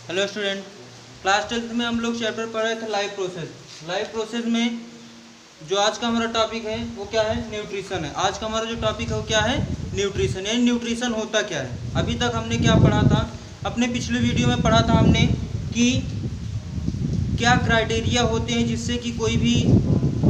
Hello student, class 12th में हम लोग चैप्टर पढ़ रहे थे लाइफ प्रोसेस। लाइफ प्रोसेस में जो आज का हमारा टॉपिक है वो क्या है? न्यूट्रिशन है। आज का हमारा जो टॉपिक है वो क्या है? न्यूट्रिशन। यानी न्यूट्रिशन होता क्या है। अभी तक हमने क्या पढ़ा था? अपने पिछले वीडियो में पढ़ा था हमने कि क्या क्राइटेरिया होते हैं जिससे कि कोई भी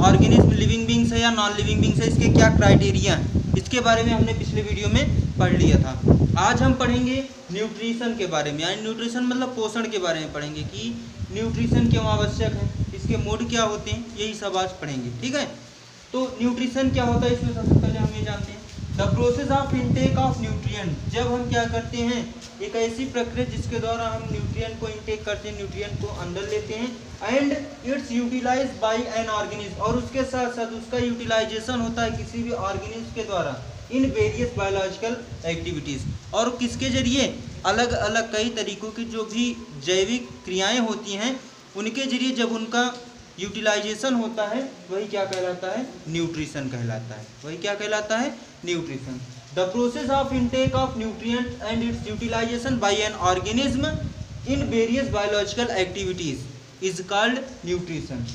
ऑर्गेनिज्म लिविंग बींग्स है या नॉन लिविंग बींग्स है, इसके क्या क्राइटेरिया हैं, इसके बारे में हमने पिछले वीडियो में पढ़ लिया था। आज हम पढ़ेंगे न्यूट्रिशन के बारे में, यानी न्यूट्रिशन मतलब पोषण के बारे में पढ़ेंगे कि न्यूट्रिशन क्यों आवश्यक है, इसके मोड क्या होते हैं, यही सब आज पढ़ेंगे। ठीक है, तो न्यूट्रिशन क्या होता है इसमें सबसे पहले हम ये जानते हैं the process of intake of nutrient. जब हम क्या करते हैं, एक ऐसी प्रक्रिया जिसके द्वारा हम न्यूट्रिएंट को इनटेक करते हैं, न्यूट्रिएंट को अंदर लेते हैं and its utilize by an organism, और उसके साथ साथ उसका यूटिलाइजेशन होता है किसी भी ऑर्गेनिज्म के द्वारा इन वेरियस बायोलॉजिकल एक्टिविटीज़। और किसके जरिए? अलग अलग कई तरीकों की जो भी जैविक क्रियाएँ होती हैं उनके जरिए जब उनका यूटिलाइजेशन होता है वही क्या कहलाता है? न्यूट्रिशन कहलाता है। वही क्या कहलाता है? Nutrition. The process of intake of nutrient and its utilization by an organism in various biological activities is called nutrition.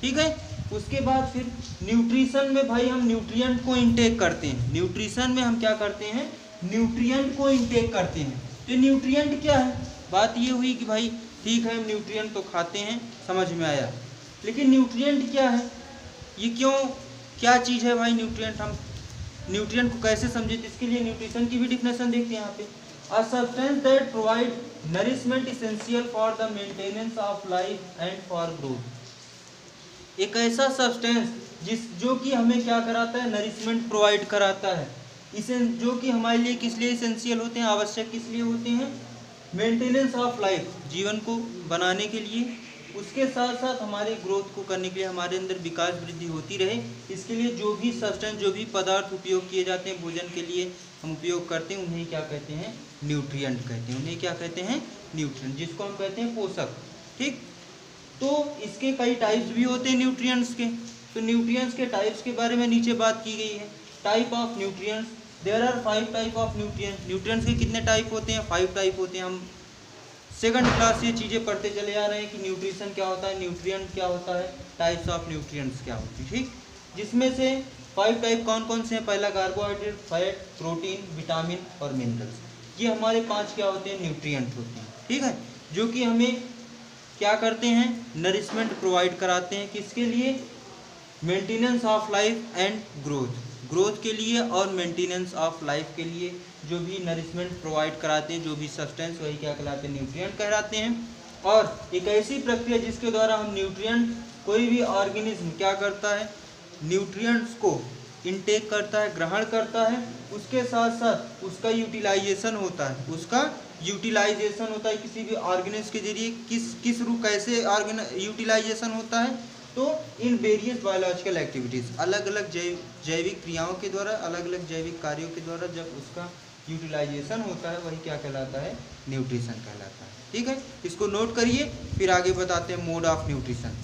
ठीक है, उसके बाद फिर न्यूट्रिशन में भाई हम न्यूट्रिएंट को इनटेक करते हैं। न्यूट्रिशन में हम क्या करते हैं? न्यूट्रिएंट को इनटेक करते हैं। तो न्यूट्रिएंट क्या है? बात ये हुई कि भाई ठीक है, हम न्यूट्रिएंट तो खाते हैं, समझ में आया, लेकिन न्यूट्रिएंट क्या है, ये क्यों, क्या चीज़ है भाई न्यूट्रिएंट? हम न्यूट्रिएंट को कैसे समझे? तो इसके लिए न्यूट्रिशन की भी डिफिनेशन देखते हैं यहाँ पे। A substance that provide nourishment essential for the maintenance of life and for growth. एक ऐसा सब्सटेंस जो कि हमें क्या कराता है? नरिशमेंट प्रोवाइड कराता है, इसे जो कि हमारे लिए किस लिए इसेंशियल होते हैं, आवश्यक किस लिए होते हैं? मेंटेनेंस ऑफ लाइफ, जीवन को बनाने के लिए, उसके साथ साथ हमारे ग्रोथ को करने के लिए, हमारे अंदर विकास वृद्धि होती रहे, इसके लिए जो भी सब्सटेंस, जो भी पदार्थ उपयोग किए जाते हैं भोजन के लिए हम उपयोग करते हैं, उन्हें क्या कहते हैं? न्यूट्रिएंट कहते हैं। उन्हें क्या कहते हैं? न्यूट्रिएंट, जिसको हम कहते हैं पोषक। ठीक, तो इसके कई टाइप्स भी होते हैं न्यूट्रिएंट्स के। तो न्यूट्रिएंट्स के टाइप्स के बारे में नीचे बात की गई है। Type of nutrients, there are 5 type of nutrients. Nutrients के कितने टाइप होते हैं? 5 टाइप होते हैं। हम सेकंड क्लास से ये चीज़ें पढ़ते चले आ रहे हैं कि न्यूट्रिशन क्या होता है, न्यूट्रिएंट क्या होता है, टाइप्स ऑफ न्यूट्रिएंट्स क्या होती है। ठीक, जिसमें से 5 टाइप कौन कौन से हैं? पहला कार्बोहाइड्रेट, फैट, प्रोटीन, विटामिन और मिनरल्स। ये हमारे 5 क्या होते हैं? न्यूट्रिएंट होते हैं। ठीक है, जो कि हमें क्या करते हैं? नरिशमेंट प्रोवाइड कराते हैं। किसके लिए? Maintenance of life and growth, growth के लिए और मेंटेनेंस ऑफ लाइफ के लिए जो भी नरिशमेंट प्रोवाइड कराते हैं, जो भी सब्सटेंस, वही क्या कहलाते हैं? न्यूट्रिएंट कहलाते हैं। और एक ऐसी प्रक्रिया जिसके द्वारा हम न्यूट्रिएंट, कोई भी ऑर्गेनिज्म क्या करता है? न्यूट्रिएंट्स को इनटेक करता है, ग्रहण करता है, उसके साथ साथ उसका यूटिलाइजेशन होता है। उसका यूटिलाइजेशन होता है किसी भी ऑर्गेनिज्म के जरिए। किस रूप, कैसे यूटिलाइजेशन होता है? तो इन वेरियस बायोलॉजिकल एक्टिविटीज़, अलग अलग जैविक क्रियाओं के द्वारा, अलग अलग जैविक कार्यों के द्वारा जब उसका यूटिलाइजेशन होता है, वही क्या कहलाता है? न्यूट्रिशन कहलाता है। ठीक है, इसको नोट करिए, फिर आगे बताते हैं मोड ऑफ न्यूट्रिशन।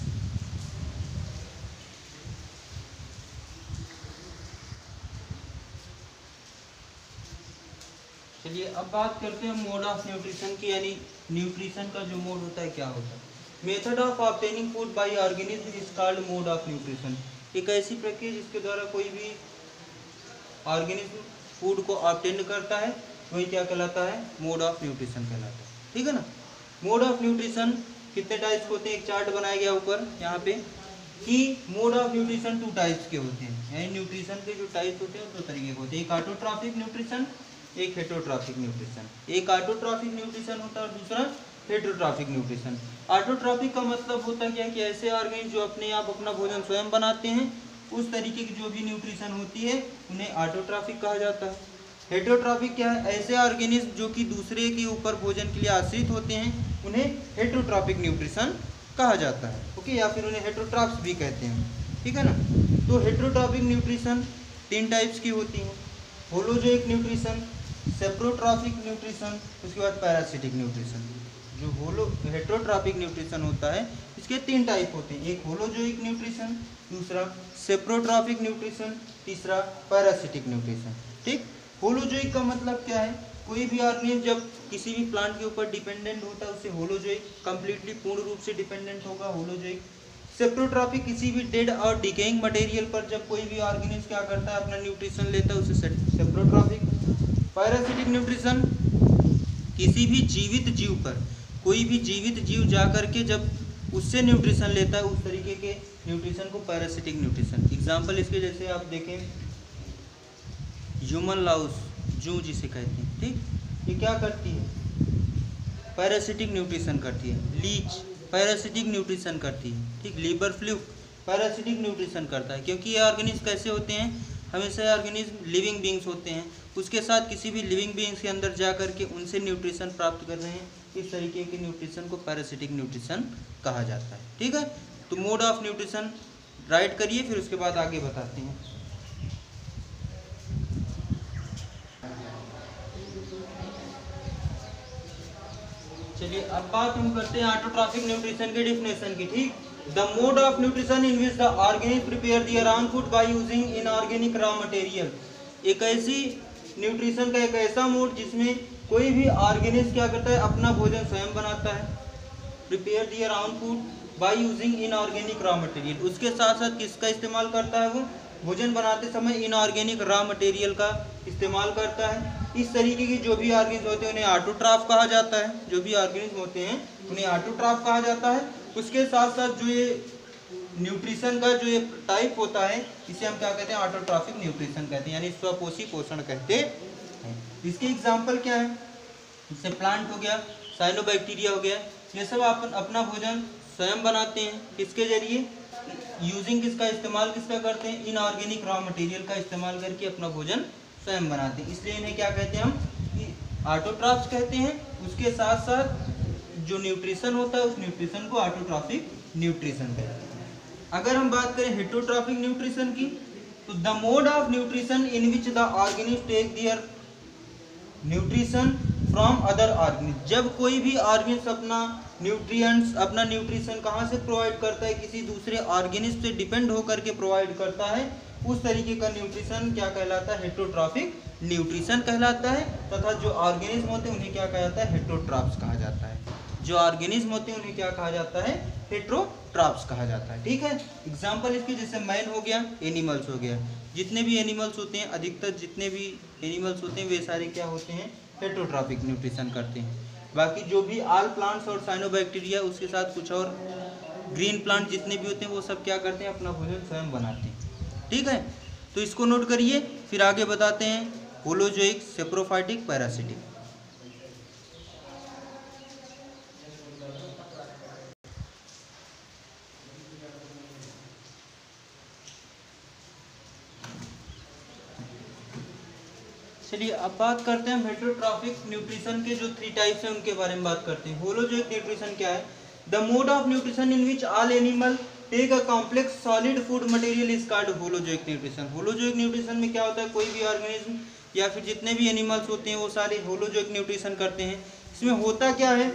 चलिए अब बात करते हैं मोड ऑफ न्यूट्रिशन की, यानी न्यूट्रिशन का जो मोड होता है क्या होता है। Method of obtaining food by organism is called mode of nutrition. एक ऐसी प्रक्रिया जिसके द्वारा कोई भी ऑर्गेनिज्म फूड को ऑब्टेन करता है, वही क्या कहलाता है? मोड ऑफ न्यूट्रिशन कहलाता है। ठीक है ना। मोड ऑफ न्यूट्रिशन कितने टाइप्स होते हैं? एक चार्ट बनाया गया ऊपर यहाँ पे कि मोड ऑफ न्यूट्रिशन 2 टाइप्स के होते हैं, यानी न्यूट्रिशन के जो टाइप्स होते हैं 2 तरीके के होते हैं। एक ऑटोट्रॉफिक न्यूट्रिशन, एक हेटरोट्रॉफिक न्यूट्रिशन। एक ऑटोट्रॉफिक न्यूट्रिशन होता है और दूसरा हेटरोट्रॉफिक न्यूट्रिशन। ऑटोट्रॉफिक का मतलब होता है क्या कि ऐसे ऑर्गेनिज्म जो अपने आप अपना भोजन स्वयं बनाते हैं, उस तरीके की जो भी न्यूट्रिशन होती है उन्हें ऑटोट्रॉफिक कहा जाता है। हेटरोट्रॉफिक क्या है? ऐसे ऑर्गेनिज्म जो कि दूसरे के ऊपर भोजन के लिए आश्रित होते हैं, उन्हें हेटरोट्रॉफिक न्यूट्रिशन कहा जाता है। ओके, या फिर उन्हें हेटरोट्रॉफ्स भी कहते हैं। ठीक है ना। तो हेटरोट्रॉफिक न्यूट्रिशन 3 टाइप्स की होती हैं। होलोजोइक न्यूट्रिशन, सेप्रोट्रॉफिक न्यूट्रिशन, उसके बाद पैरासिटिक न्यूट्रिशन। जो हेटरोट्रॉफिक न्यूट्रिशन होता है इसके 3 टाइप होते हैं। एक होलोजोइक न्यूट्रिशन, दूसरा सेप्रोट्रॉफिक न्यूट्रिशन, तीसरा पैरासिटिक न्यूट्रिशन। ठीक, होलोजोइक का मतलब क्या है? कोई भी ऑर्गेनिज्म जब किसी भी प्लांट के ऊपर डिपेंडेंट होता है उसे होलोजोइक, कंप्लीटली पूर्ण रूप से डिपेंडेंट होगा होलोजोइक। सेप्रोट्रॉपिक किसी भी डेड और डिकेइंग मटेरियल पर जब कोई भी ऑर्गेनिज्म क्या करता है अपना न्यूट्रिशन लेता है उसे सेप्रोट्रॉपिक। पैरासिटिक न्यूट्रिशन किसी भी जीवित जीव पर, कोई भी जीवित जीव जा करके जब उससे न्यूट्रिशन लेता है उस तरीके के न्यूट्रिशन को पैरासिटिक न्यूट्रिशन। एग्जांपल इसके जैसे आप देखें ह्यूमन लाउस, जूं जिसे कहते हैं, ठीक, ये क्या करती है, पैरासिटिक न्यूट्रिशन करती है। लीच पैरासिटिक न्यूट्रिशन करती है, ठीक। लीवर फ्लूक पैरासिटिक न्यूट्रिशन करता है, क्योंकि ये ऑर्गेनिज्म कैसे होते हैं, हमेशा ऑर्गेनिज्म लिविंग बींग्स होते हैं, उसके साथ किसी भी लिविंग बींग्स के अंदर जा करके उनसे न्यूट्रिशन प्राप्त कर रहे हैं, इस तरीके के न्यूट्रिशन को पैरासिटिक न्यूट्रिशन कहा जाता है, ठीक है। तो मोड ऑफ न्यूट्रिशन राइट करिए, फिर उसके बाद आगे बताते हैं। चलिए अब बात हम करते हैं ऑटोट्रॉफिक न्यूट्रिशन के डेफिनेशन की, ठीक। The mode of nutrition in which the organism prepare their own food by using inorganic raw material. एक ऐसी न्यूट्रिशन का एक ऐसा मोड जिसमें कोई भी ऑर्गेनिज्म क्या करता है अपना भोजन स्वयं बनाता है, prepare their own food by using inorganic raw material. उसके साथ साथ किसका इस्तेमाल करता है, वो भोजन बनाते समय इनऑर्गेनिक रॉ मटेरियल का इस्तेमाल करता है। इस तरीके की जो भी ऑर्गेनिज्म होते हैं उन्हें ऑटोट्रॉफ कहा जाता है, जो भी ऑर्गेनिज्म होते हैं उन्हें ऑटोट्रॉफ कहा जाता है। उसके साथ साथ जो ये न्यूट्रिशन का जो ये टाइप होता है इसे हम क्या कहते हैं, ऑटोट्रॉफिक न्यूट्रिशन कहते हैं, यानी स्वपोषी पोषण कहते हैं। इसके एग्जाम्पल क्या है, इससे प्लांट हो गया, साइनोबैक्टीरिया हो गया, ये सब अपन अपना भोजन स्वयं बनाते हैं, किसके जरिए, यूजिंग किसका इस्तेमाल किसका करते हैं, इनऑर्गेनिक रॉ मटेरियल का इस्तेमाल करके अपना भोजन स्वयं बनाते हैं, इसलिए इन्हें क्या कहते हैं हम, ऑटोट्रॉफ्स कहते हैं। उसके साथ साथ जो न्यूट्रिशन होता है उस न्यूट्रिशन को ऑटोट्रॉफिक न्यूट्रिशन कहते हैं। अगर हम बात करें हेटेरोट्रॉफिक न्यूट्रिशन की, तो the mode of nutrition in which the organism take their nutrition from other organism. जब कोई भी ऑर्गेनिज्म अपना न्यूट्रिएंट्स अपना न्यूट्रिशन कहाँ से प्रोवाइड करता है, किसी दूसरे ऑर्गेनिज्म से डिपेंड होकर के प्रोवाइड करता है, उस तरीके का न्यूट्रिशन क्या कहलाता है, हेटेरोट्रॉफिक न्यूट्रिशन कहलाता है। तथा जो ऑर्गेनिज्म होते हैं उन्हें क्या कहा जाता है, हेटेरोट्रॉफ्स कहा जाता है। जो ऑर्गेनिज्म होते हैं उन्हें क्या कहा जाता है, हेटेरोट्रॉफ्स कहा जाता है, ठीक है। एग्जांपल इसके जैसे मैन हो गया, एनिमल्स हो गया, जितने भी एनिमल्स होते हैं, अधिकतर जितने भी एनिमल्स होते हैं वे सारे क्या होते हैं, हेटेरोट्रॉफिक न्यूट्रिशन करते हैं। बाकी जो भी ऑल प्लांट्स और साइनोबैक्टीरिया उसके साथ कुछ और ग्रीन प्लांट जितने भी होते हैं वो सब क्या करते हैं, अपना भोजन स्वयं बनाते हैं, ठीक है। तो इसको नोट करिए, फिर आगे बताते हैं होलोजोइक, सेप्रोफाइटिक, पैरासिटिक। चलिए अब बात करते हैं हेटेरोट्रॉफिक न्यूट्रिशन के जो 3 टाइप्स हैं उनके बारे में बात करते हैं। होलोजोइक न्यूट्रिशन क्या है, the mode of nutrition in which all animal take a complex solid food material is called holozoic nutrition. Holozoic nutrition में क्या होता है, कोई भी ऑर्गेनिज्म या फिर जितने भी एनिमल्स होते हैं वो सारे होलोजोइक न्यूट्रिशन करते हैं। इसमें होता क्या है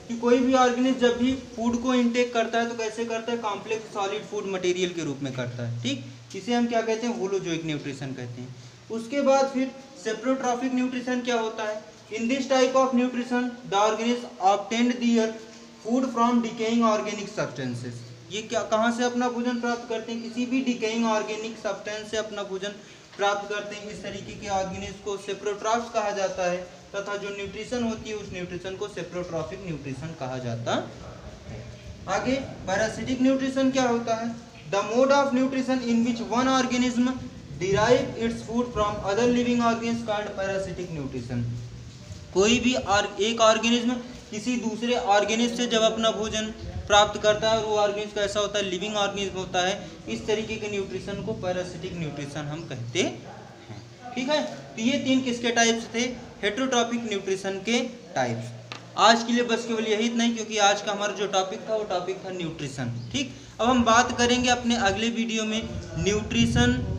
कि कोई भी ऑर्गेनिज्म जब भी फूड को इनटेक करता है तो कैसे करता है, कॉम्प्लेक्स सॉलिड फूड मटेरियल के रूप में करता है, ठीक। इसे हम क्या कहते हैं, होलोजोइक न्यूट्रिशन कहते हैं। उसके बाद फिर सेप्रोट्रॉफिक न्यूट्रिशन क्या होता है, in this type of nutrition the organism obtained their food from decaying organic substances. ये क्या कहाँ से अपना भोजन प्राप्त करते हैं, किसी भी डिकेइंग ऑर्गेनिक सब्सटेंस से अपना भोजन प्राप्त करते हैं। इस तरीके के ऑर्गेनिज्म को सेप्रोट्रॉफ्स कहा जाता है, तथा जो न्यूट्रिशन होती है उस न्यूट्रिशन को सेप्रोट्रॉफिक न्यूट्रिशन कहा जाता है। आगे पैरासिटिक न्यूट्रिशन क्या होता है, the mode of nutrition in which one organism derive its food from other living organism called parasitic nutrition. कोई भी एक ऑर्गेनिज्म किसी दूसरे ऑर्गेनिज्म से जब अपना भोजन प्राप्त करता है और वो ऑर्गेनिज्म कैसा होता है, लिविंग ऑर्गेनिज्म होता है, इस तरीके के न्यूट्रिशन को पैरासिटिक न्यूट्रिशन हम कहते हैं, ठीक है। तो ये 3 किसके टाइप्स थे, हेटेरोट्रॉफिक न्यूट्रिशन के टाइप्स। आज के लिए बस केवल यही इतना ही, क्योंकि आज का हमारा जो टॉपिक था वो टॉपिक था न्यूट्रिशन, ठीक। अब हम बात करेंगे अपने अगले वीडियो में न्यूट्रिशन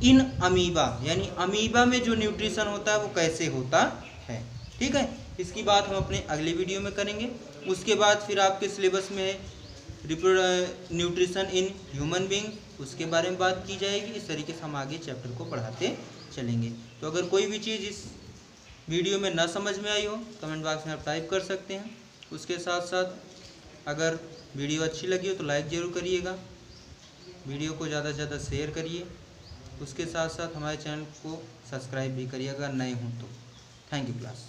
इन अमीबा, यानी अमीबा में जो न्यूट्रिशन होता है वो कैसे होता है, ठीक है। इसकी बात हम अपने अगले वीडियो में करेंगे। उसके बाद फिर आपके सिलेबस में है न्यूट्रिशन इन ह्यूमन बीइंग, उसके बारे में बात की जाएगी। इस तरीके से हम आगे चैप्टर को पढ़ाते चलेंगे। तो अगर कोई भी चीज़ इस वीडियो में ना समझ में आई हो कमेंट बॉक्स में आप टाइप कर सकते हैं। उसके साथ साथ अगर वीडियो अच्छी लगी हो तो लाइक ज़रूर करिएगा, वीडियो को ज़्यादा से ज़्यादा शेयर करिए। उसके साथ साथ हमारे चैनल को सब्सक्राइब भी करिए अगर नए हों तो। Thank you class.